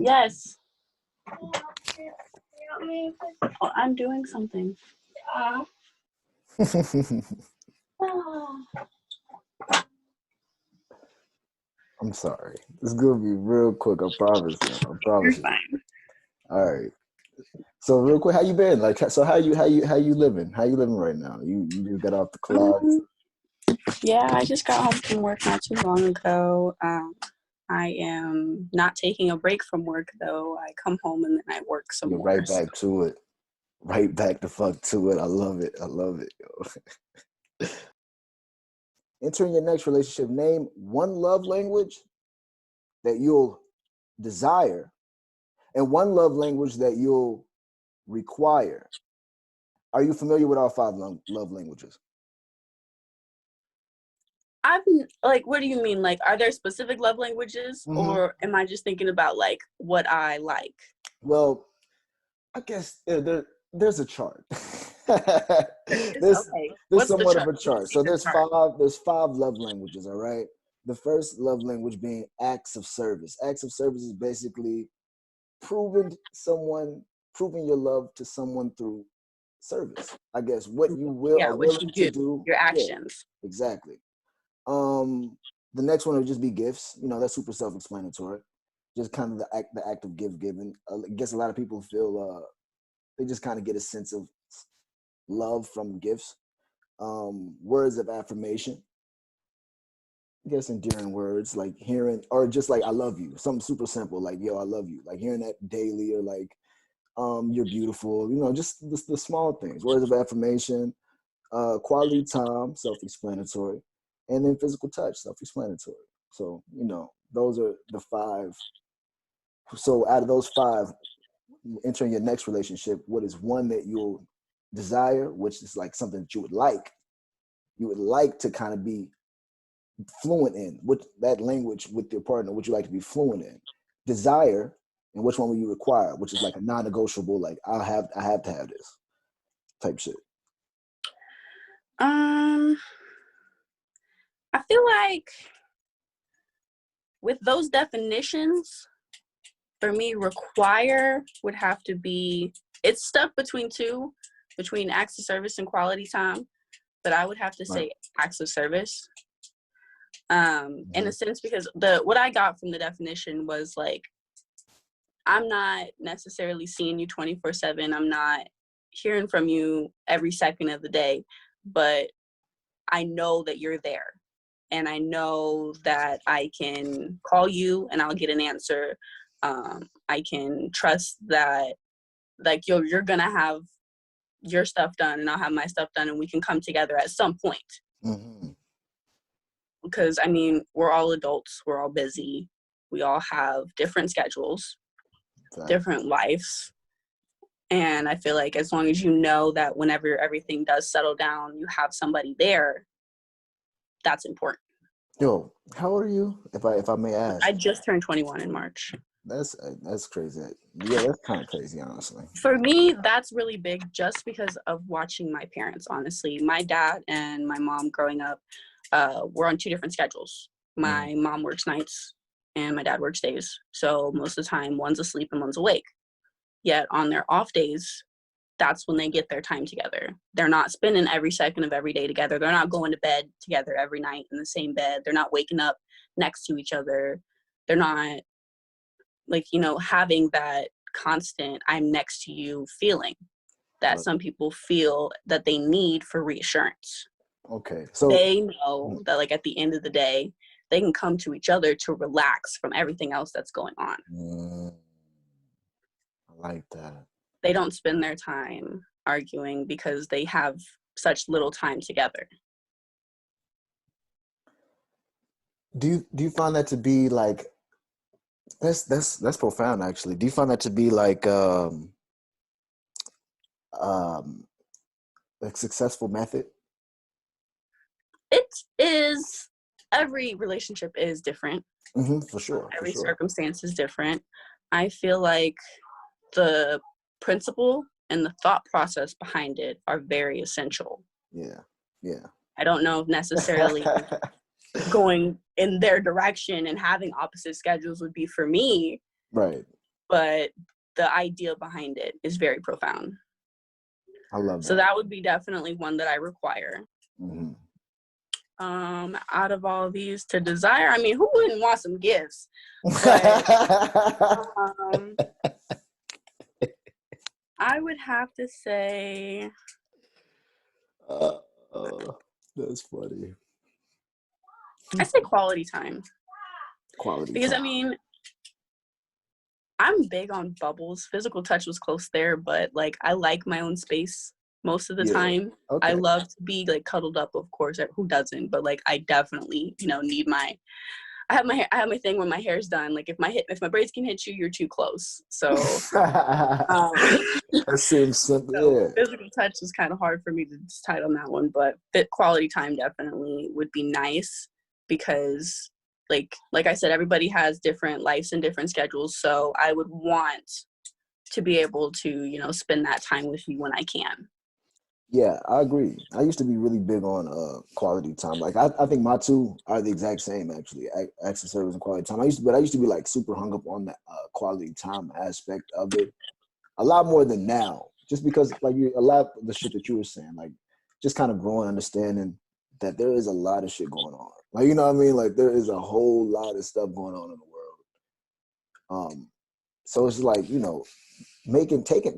Yes. Oh, I'm doing something. I'm sorry. It's gonna be real quick. I promise. I You're promise you. fine. All right. So real quick, how you been? Like, so how you living? How you living right now? You just got off the clock. Yeah, I just got home from work not too long ago. I am not taking a break from work though. I come home and then I work some You're more. right back to it. Right back the fuck to it. I love it. I love it. Yo. Entering your next relationship, name one love language that you'll desire and one love language that you'll require. Are you familiar with all five love languages? I'm like, what do you mean? Like, are there specific love languages, or am I just thinking about like what I like? Well, I guess there's a chart. Okay. There's What's the somewhat of chart? a chart. So there's five love languages, all right? The first love language being acts of service. Acts of service is basically proving your love to someone through service. I guess what you will Yeah, are what willing you to do, do. your Yeah, actions. exactly. The next one would just be gifts. That's super self-explanatory. Just kind of the act of gift giving. I guess a lot of people feel they just kind of get a sense of love from gifts. Words of affirmation. I guess endearing words like hearing, or just like I love you. Something super simple like yo, I love you. Like hearing that daily, or like you're beautiful. Just the small things. Words of affirmation. Quality time, self-explanatory, and then physical touch, self-explanatory. So those are the five. So out of those five, entering your next relationship, what is one that you'll desire, which is like something that you would like to kind of be fluent in, with that language with your partner, would you like to be fluent in? Desire, and which one will you require, which is like a non-negotiable, like I have to have this type shit. I feel like with those definitions, for me, require would have to be, it's stuck between two, between acts of service and quality time, but I would have to say acts of service. In a sense, because what I got from the definition was like, I'm not necessarily seeing you 24/7. I'm not hearing from you every second of the day, but I know that you're there. And I know that I can call you and I'll get an answer. I can trust that like you're gonna have your stuff done and I'll have my stuff done and we can come together at some point. Mm-hmm. Because I mean, we're all adults, we're all busy, we all have different schedules, different lives. And I feel like as long as you know that whenever everything does settle down, you have somebody there, that's important. Yo, how old are you, if I may ask? I just turned 21 in March. That's crazy. Yeah, that's kind of crazy, honestly. For me, that's really big just because of watching my parents, honestly. My dad and my mom growing up were on two different schedules. My mom works nights and my dad works days. So most of the time, one's asleep and one's awake. Yet on their off days, that's when they get their time together. They're not spending every second of every day together. They're not going to bed together every night in the same bed. They're not waking up next to each other. They're not like, having that constant I'm next to you feeling that some people feel that they need for reassurance. Okay. So they know that like at the end of the day, they can come to each other to relax from everything else that's going on. I like that. They don't spend their time arguing because they have such little time together. Do you find that to be like that's profound, actually? Do you find that to be like a successful method? It is. Every relationship is different. For sure. Every circumstance is different. I feel like the principle and the thought process behind it are very essential. Yeah. I don't know if necessarily going in their direction and having opposite schedules would be for me. Right. but the idea behind it is very profound. I love that. So that would be definitely one that I require. Mm-hmm. Out of all these to desire, I mean, who wouldn't want some gifts? But I would have to say, that's funny. I say quality time. Quality Because time. I mean, I'm big on bubbles. Physical touch was close there, but like I like my own space most of the time. Okay. I love to be like cuddled up, of course. Who doesn't? But like I definitely, need my. I have my thing when my hair's done. Like if my braids can hit you, you're too close. So that seems simple. so physical touch is kind of hard for me to decide on that one, but fit quality time definitely would be nice because like I said, everybody has different lives and different schedules. So I would want to be able to, spend that time with you when I can. Yeah, I agree. I used to be really big on quality time. Like I think my two are the exact same actually. Acts of service and quality time. I used to be like super hung up on the quality time aspect of it. A lot more than now. Just because like a lot of the shit that you were saying, like just kind of growing understanding that there is a lot of shit going on. Like you know what I mean? Like there is a whole lot of stuff going on in the world. So it's like,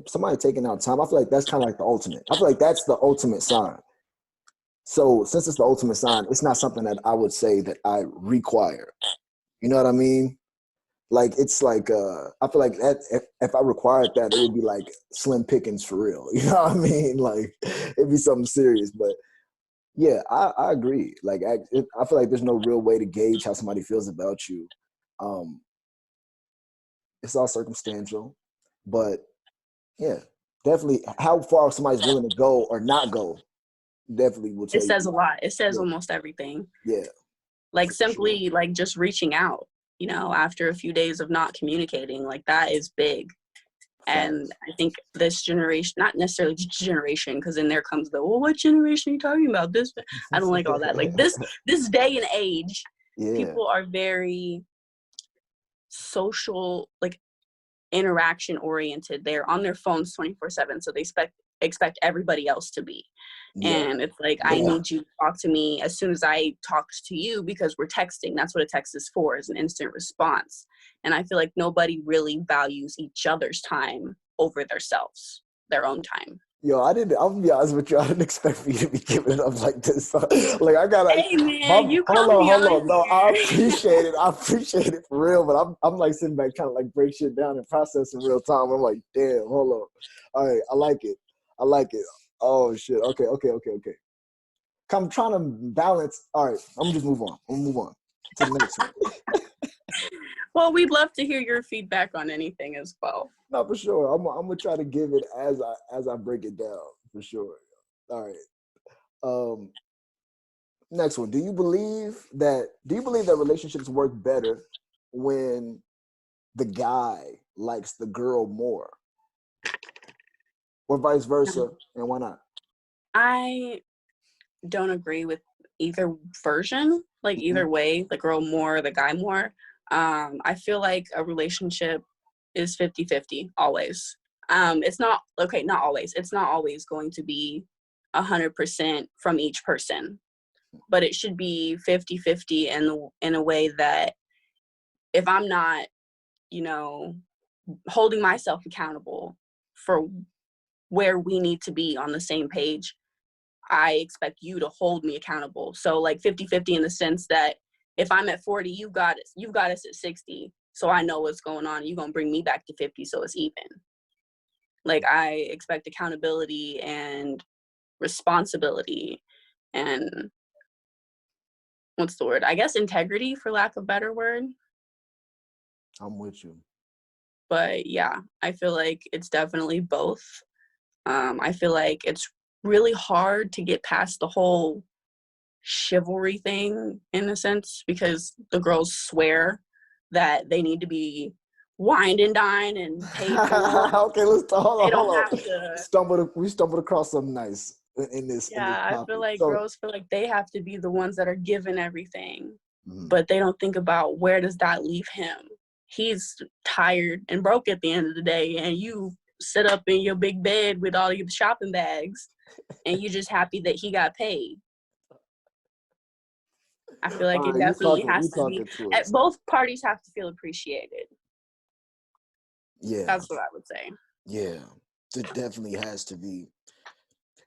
somebody taking out time. I feel like that's kind of like the ultimate. I feel like that's the ultimate sign. So since it's the ultimate sign, it's not something that I would say that I require. You know what I mean? Like it's like I feel like that if I required that, it would be like slim pickings for real. You know what I mean? Like it'd be something serious. But yeah, I agree. Like I feel like there's no real way to gauge how somebody feels about you. It's all circumstantial, but yeah, definitely how far somebody's willing to go or not go definitely will tell It you. says a lot. It says almost everything. Yeah. Like simply like just reaching out, after a few days of not communicating, like that is big. And I think this generation, not necessarily generation, because then there comes what generation are you talking about? This, I don't like all that. Like this day and age, people are very social, like interaction oriented. They're on their phones 24/7, so they expect everybody else to be. And it's like, I need you to talk to me as soon as I talk to you because we're texting. That's what a text is for, is an instant response. And I feel like nobody really values each other's time over their own time. Yo, I'll be honest with you, I didn't expect for you to be giving it up like this. Like I gotta Hey man, you hold on. No, I here. appreciate it for real, but I'm like sitting back trying to like break shit down and process in real time. I'm like, damn, hold on. All right, I like it. Oh shit. Okay. I'm trying to balance. All right, I'm gonna just move on. I'm gonna move on to the next one. Well, we'd love to hear your feedback on anything as well. No, for sure. I'm gonna try to give it as I break it down for sure. All right. Next one. Do you believe that relationships work better when the guy likes the girl more, or vice versa, and why not? I don't agree with either version, like either way, the girl more, the guy more. I feel like a relationship is 50-50 always. It's not not always. It's not always going to be 100% from each person, but it should be 50-50 in a way that if I'm not, holding myself accountable for where we need to be on the same page, I expect you to hold me accountable. So like 50-50 in the sense that if I'm at 40, you've got us at 60. So I know what's going on. You're going to bring me back to 50. So it's even. Like I expect accountability and responsibility and what's the word? I guess integrity, for lack of a better word. I'm with you. But yeah, I feel like it's definitely both. I feel like it's really hard to get past the whole chivalry thing in a sense because the girls swear that they need to be wined and dined and paid for. Okay, let's hold on. We stumbled across something nice in this. Yeah, in this I feel like girls feel like they have to be the ones that are given everything, mm-hmm. but they don't think about where does that leave him. he's tired and broke at the end of the day, and you sit up in your big bed with all your shopping bags, and you're just happy that he got paid. I feel like All it right, definitely has you to be, talking to us. both parties have to feel appreciated. Yeah. That's what I would say. Yeah. It definitely has to be.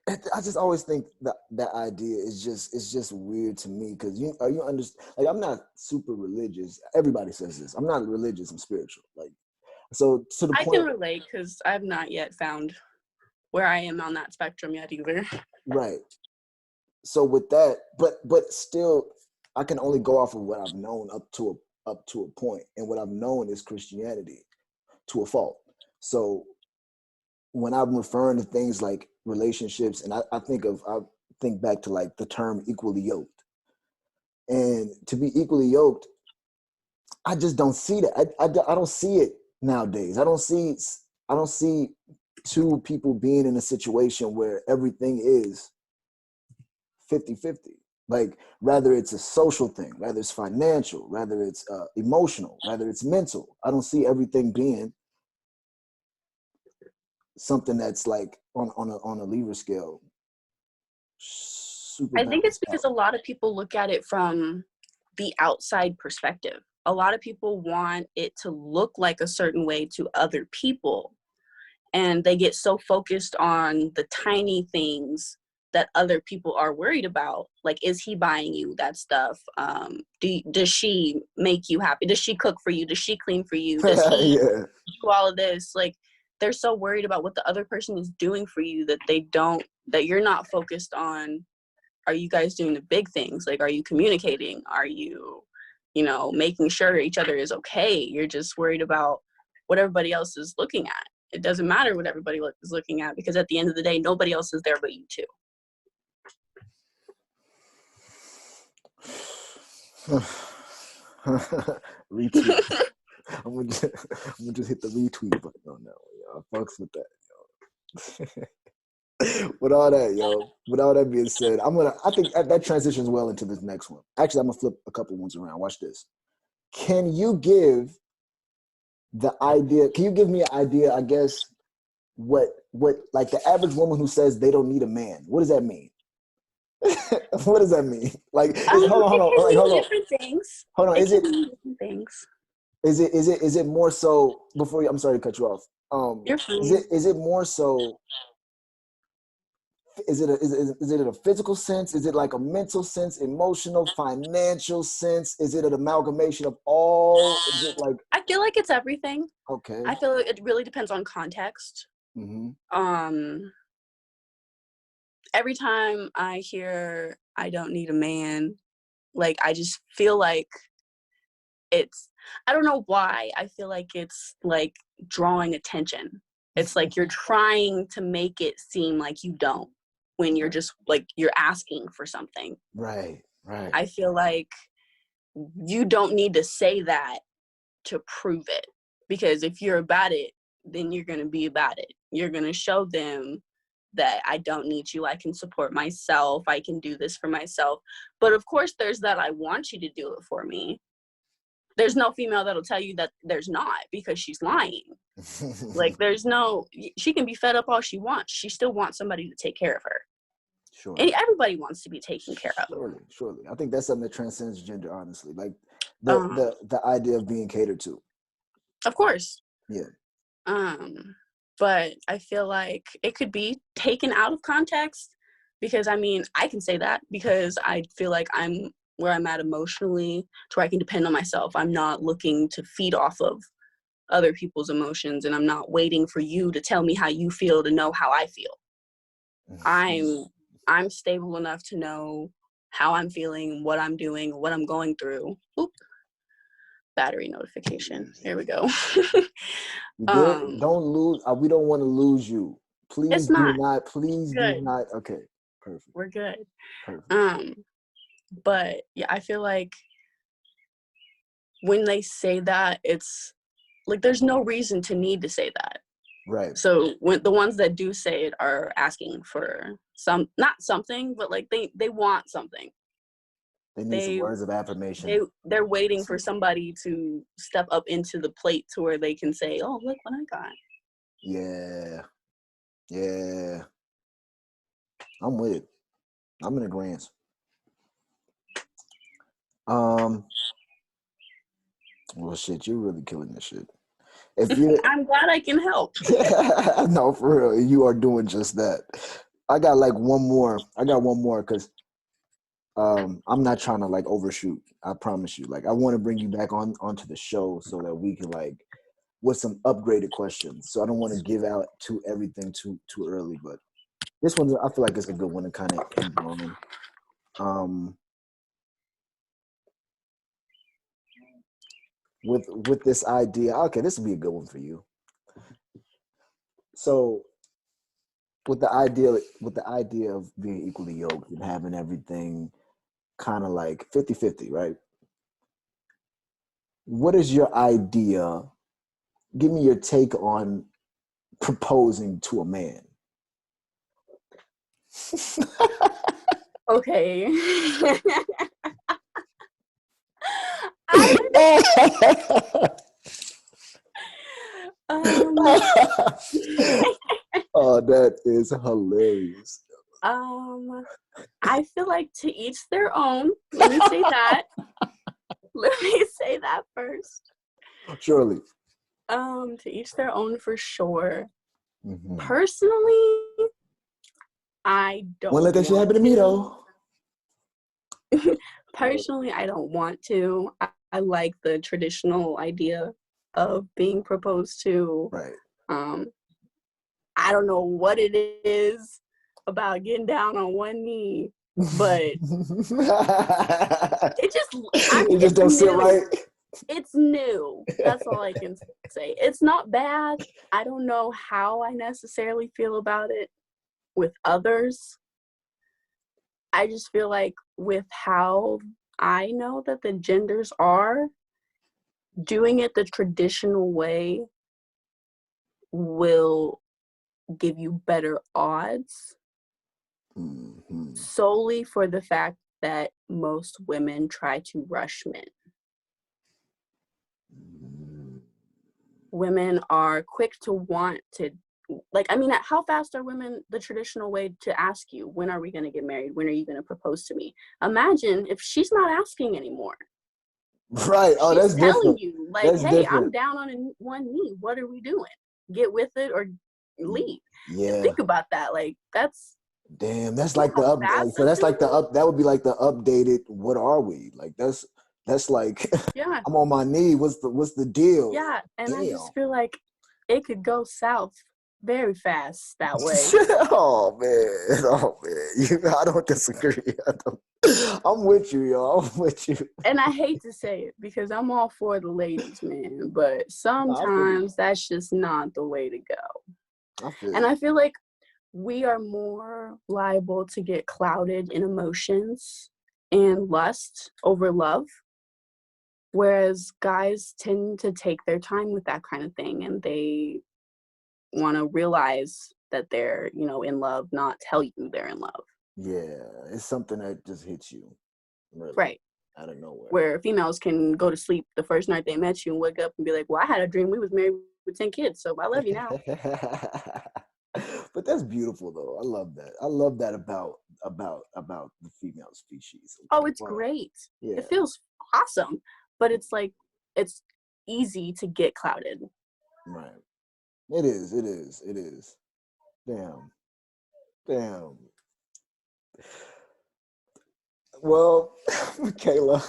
I just always think that idea is just weird to me, because you understand, like, I'm not super religious. Everybody says this. I'm not religious. I'm spiritual. Like, so to the I point. can relate because I've not yet found where I am on that spectrum yet either. Right. So with that, but still, I can only go off of what I've known up to a point, and what I've known is Christianity to a fault. So when I'm referring to things like relationships, and I think back to like the term equally yoked, and to be equally yoked, I just don't see that. I don't see it nowadays. I don't see two people being in a situation where everything is 50-50. Like, rather it's a social thing, rather it's financial, rather it's emotional, rather it's mental. I don't see everything being something that's like on a lever scale. Super I think it's balanced because out. a lot of people look at it from the outside perspective. A lot of people want it to look like a certain way to other people, and they get so focused on the tiny things that other people are worried about. Like, is he buying you that stuff? Does she make you happy? Does she cook for you? Does she clean for you? Does he Yeah. do all of this? Like, they're so worried about what the other person is doing for you that you're not focused on, are you guys doing the big things? Like, are you communicating? Are you, making sure each other is okay? You're just worried about what everybody else is looking at. It doesn't matter what everybody is looking at, because at the end of the day, nobody else is there but you two. Retweet. I'm gonna just hit the retweet button on that one, yo. I fucks with that, yo. With all that being said, I think that transitions well into this next one. Actually, I'm gonna flip a couple ones around. Watch this. Can you give me an idea, I guess, what like the average woman who says they don't need a man, what does that mean? What does that mean? Like, hold on, It can like, mean different things. hold on. It can mean different things. Is it more so, before you, I'm sorry to cut you off. You're fine. Is it more so, is it a physical sense? Is it like a mental sense, emotional, financial sense? Is it an amalgamation of all? Is it like, I feel like it's everything. okay. I feel like it really depends on context. Mm-hmm. Every time I hear I don't need a man, like, I just feel like I don't know why, I feel like it's like drawing attention. It's like you're trying to make it seem like you don't, when you're just like, you're asking for something. Right. I feel like you don't need to say that to prove it, because if you're about it, then you're going to be about it. You're going to show them that I don't need you. I can support myself. I can do this for myself. But of course, there's that I want you to do it for me. There's no female that'll tell you that there's not, because she's lying. Like, she can be fed up all she wants. She still wants somebody to take care of her. Sure. And everybody wants to be taken care of. Surely. I think that's something that transcends gender, honestly. Like the idea of being catered to. Of course. Yeah. But I feel like it could be taken out of context, because I mean, I can say that because I feel like I'm where I'm at emotionally, to where I can depend on myself. I'm not looking to feed off of other people's emotions, and I'm not waiting for you to tell me how you feel to know how I feel. I'm stable enough to know how I'm feeling, what I'm doing, what I'm going through. Oop. Battery notification. Here we go. Don't lose. We don't want to lose you. Please It's do not. not. Please Good. do not. Okay. Perfect. We're good. Perfect. But yeah, I feel like when they say that, it's like there's no reason to need to say that. Right. So when the ones that do say it are asking for not something, but like they want something. They need some They words of affirmation. they're waiting for somebody to step up into the plate to where they can say, "Oh, look what I got." Yeah. Yeah. I'm with it. I'm in agreement. Well, shit, you're really killing this shit. If you, I'm glad I can help. no, for real, you are doing just that. I got like one more. I got one more because I'm not trying to like overshoot. I promise you. Like, I want to bring you back onto the show so that we can like with some upgraded questions. So I don't want to give out to everything too early, but this one I feel like it's a good one to kind of end on. With this idea, okay, this would be a good one for you. So with the idea of being equally yoked and having everything kind of like 50-50, right? What is your idea? Give me your take on proposing to a man. Okay. I would, Oh, that is hilarious. I feel like to each their own. Let me say that. Let me say that first. Surely. To each their own for sure. Mm-hmm. Personally, I don't Won't let that shit happen to me though. Personally, I don't want to. I like the traditional idea of being proposed to. Right. I don't know what it is about getting down on one knee, but it just don't sit right. It's new. That's all I can say. It's not bad. I don't know how I necessarily feel about it with others. I just feel like with how I know that the genders are, doing it the traditional way will give you better odds. Mm-hmm. Solely for the fact that most women try to rush men. Women are quick to want to, like, I mean, how fast are women the traditional way to ask you, when are we going to get married? When are you going to propose to me? Imagine if she's not asking anymore. Right. Oh, she's that's telling different. you, like, that's hey, different. I'm down on one knee. What are we doing? Get with it or leave. Yeah. Think about that. Like, that's damn. That's like the up. fast So that's like the moving. up. That would be like the updated. What are we? Like that's like. Yeah. I'm on my knee. What's the deal? Yeah, and damn. I just feel like it could go south very fast that way. Oh man, I don't disagree. I'm with you, y'all. I'm with you. And I hate to say it because I'm all for the ladies, man, but sometimes that's just not the way to go. And I feel like we are more liable to get clouded in emotions and lust over love, whereas guys tend to take their time with that kind of thing, and they want to realize that they're, in love, not tell you they're in love. Yeah, it's something that just hits you, really, right, out of nowhere. Where females can go to sleep the first night they met you and wake up and be like, well, I had a dream we was married with 10 kids, so I love you now. But that's beautiful, though. I love that. I love that about the female species. Oh, it's great. Yeah. It feels awesome, but it's like, it's easy to get clouded. Right. It is. Damn. Well, Michaela,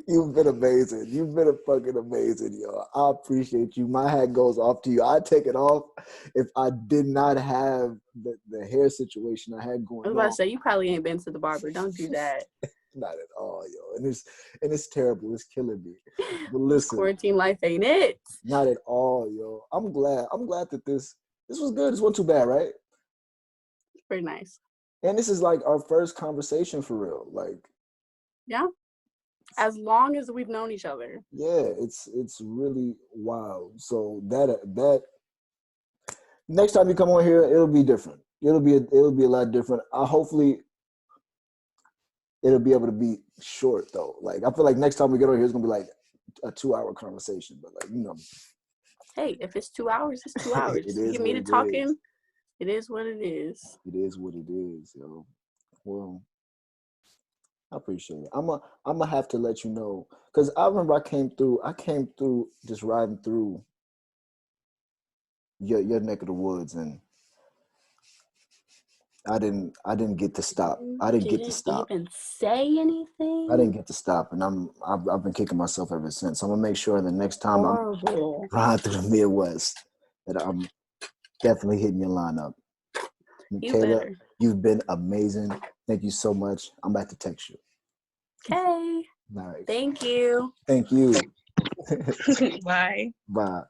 you've been amazing. You've been fucking amazing, yo. I appreciate you. My hat goes off to you. I'd take it off if I did not have the hair situation I had going on. I was about to say, you probably ain't been to the barber. Don't do that. Not at all, yo. And it's terrible. It's killing me. But listen, quarantine life ain't it. Not at all, yo. I'm glad that this was good. This wasn't too bad, right? Very nice. And this is like our first conversation for real. Like, yeah. As long as we've known each other. Yeah, it's really wild. So that next time you come on here, it'll be different. It'll be a lot different. it'll be able to be short though. Like I feel like next time we get over here, it's gonna be like a 2-hour conversation. But like Hey, if it's 2 hours, it's 2 hours. it is Get me what to it is. talking. It is what it is. It is what it is, yo. Well, I appreciate it. I'm gonna have to let you know because I remember I came through just riding through your neck of the woods, and I didn't get to stop. I didn't get to Didn't stop. even say anything. I didn't get to stop, and I've been kicking myself ever since. So I'm gonna make sure the next time I'm Horrible. riding through the Midwest that I'm definitely hitting your lineup. You Kayla, better. you've been amazing. Thank you so much. I'm about to text you. Okay. All right. Thank you. Thank you. Bye. Bye.